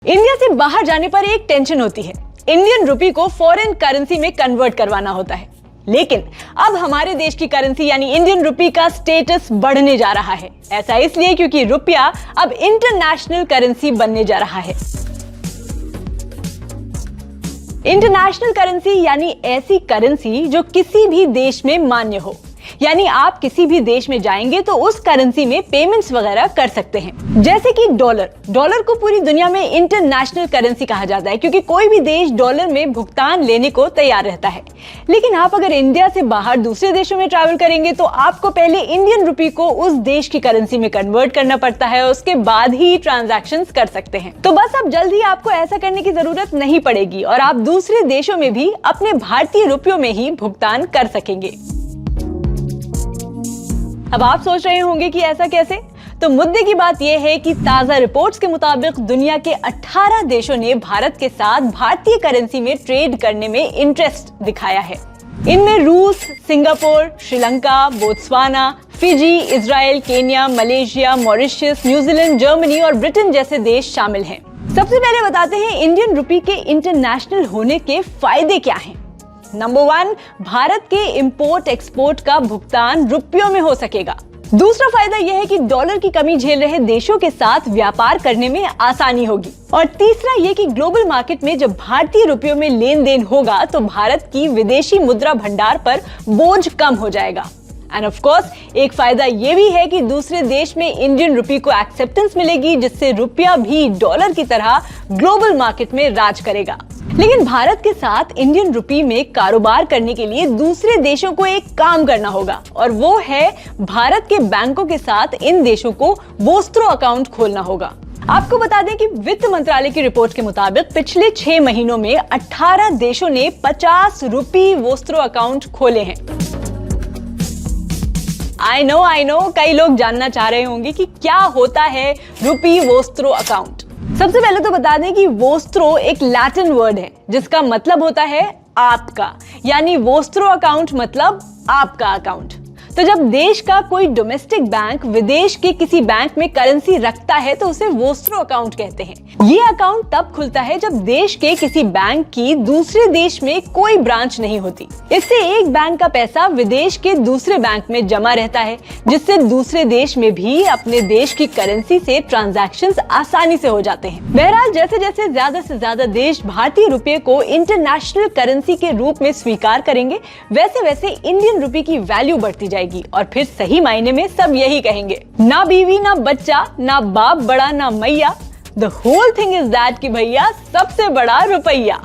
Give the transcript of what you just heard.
India से बाहर जाने पर एक टेंशन होती है, इंडियन रुपी को फॉरेन करेंसी में कन्वर्ट करवाना होता है। लेकिन अब हमारे देश की करेंसी यानी इंडियन रुपी का स्टेटस बढ़ने जा रहा है। ऐसा इसलिए क्योंकि रुपया अब इंटरनेशनल करेंसी बनने जा रहा है। इंटरनेशनल करेंसी यानी ऐसी करेंसी जो किसी भी देश में मान्य हो, यानी आप किसी भी देश में जाएंगे तो उस करेंसी में पेमेंट्स वगैरह कर सकते हैं। जैसे कि डॉलर को पूरी दुनिया में इंटरनेशनल करेंसी कहा जाता है क्योंकि कोई भी देश डॉलर में भुगतान लेने को तैयार रहता है। लेकिन आप अगर इंडिया से बाहर दूसरे देशों में ट्रैवल करेंगे तो आपको पहले इंडियन रुपी को उस देश की करेंसी में कन्वर्ट करना पड़ता है, उसके बाद ही ट्रांजैक्शंस कर सकते हैं। तो बस अब जल्दी आपको ऐसा करने की जरूरत नहीं पड़ेगी और आप दूसरे देशों में भी अपने भारतीय रुपयों में ही भुगतान कर सकेंगे। अब आप सोच रहे होंगे कि ऐसा कैसे? तो मुद्दे की बात यह है कि ताजा रिपोर्ट्स के मुताबिक दुनिया के 18 देशों ने भारत के साथ भारतीय करेंसी में ट्रेड करने में इंटरेस्ट दिखाया है। इनमें रूस, Singapore, Sri Lanka, Botswana, Fiji, Israel, Kenya, Malaysia, Mauritius, New Zealand, Germany और ब्रिटेन जैसे देश शामिल हैं। सबसे पहले बताते हैं इंडियन रुपी के इंटरनेशनल होने के फायदे क्या हैं। नंबर 1, भारत के इंपोर्ट एक्सपोर्ट का भुगतान रुपयों में हो सकेगा। दूसरा फायदा यह है कि डॉलर की कमी झेल रहे देशों के साथ व्यापार करने में आसानी होगी। और तीसरा यह कि ग्लोबल मार्केट में जब भारतीय रुपयों में लेन देन होगा तो भारत की विदेशी मुद्रा भंडार पर बोझ कम हो जाएगा। एंड ऑफ कोर्स एक फायदा यह भी है कि दूसरे देश में इंडियन रुपी को एक्सेप्टेंस मिलेगी, जिससे रुपया भी डॉलर की तरह ग्लोबल मार्केट में राज करेगा। लेकिन भारत के साथ इंडियन रुपी में कारोबार करने के लिए दूसरे देशों को एक काम करना होगा और वो है भारत के बैंकों के साथ इन देशों को वोस्त्रो अकाउंट खोलना होगा। आपको बता दें कि वित्त मंत्रालय की रिपोर्ट के मुताबिक पिछले 6 महीनों में 18 देशों ने 50 रुपी वोस्त्रो अकाउंट खोले हैं। आई नो कई लोग जानना चाह रहे होंगे कि क्या होता है रुपी वोस्त्रो अकाउंट। सबसे पहले तो बता दें कि वोस्त्रो एक लैटिन वर्ड है जिसका मतलब होता है आपका, यानी वोस्त्रो अकाउंट मतलब आपका अकाउंट। तो जब देश का कोई डोमेस्टिक बैंक विदेश के किसी बैंक में करेंसी रखता है तो उसे वोस्त्रो अकाउंट कहते हैं। ये अकाउंट तब खुलता है जब देश के किसी बैंक की दूसरे देश में कोई ब्रांच नहीं होती। इससे एक बैंक का पैसा विदेश के दूसरे बैंक में जमा रहता है, जिससे दूसरे देश में भी अपने देश की करेंसी से ट्रांजैक्शंस आसानी से हो जाते हैं। बहरहाल जैसे जैसे ज्यादा से ज्यादा देश भारतीय रुपये को इंटरनेशनल करेंसी के रूप में स्वीकार करेंगे, वैसे वैसे इंडियन रुपये की वैल्यू बढ़ती जाएगी और फिर सही मायने में सब यही कहेंगे, ना बीवी ना बच्चा, ना बाप बड़ा ना मैया, the whole thing is that कि भैया सबसे बड़ा रुपया।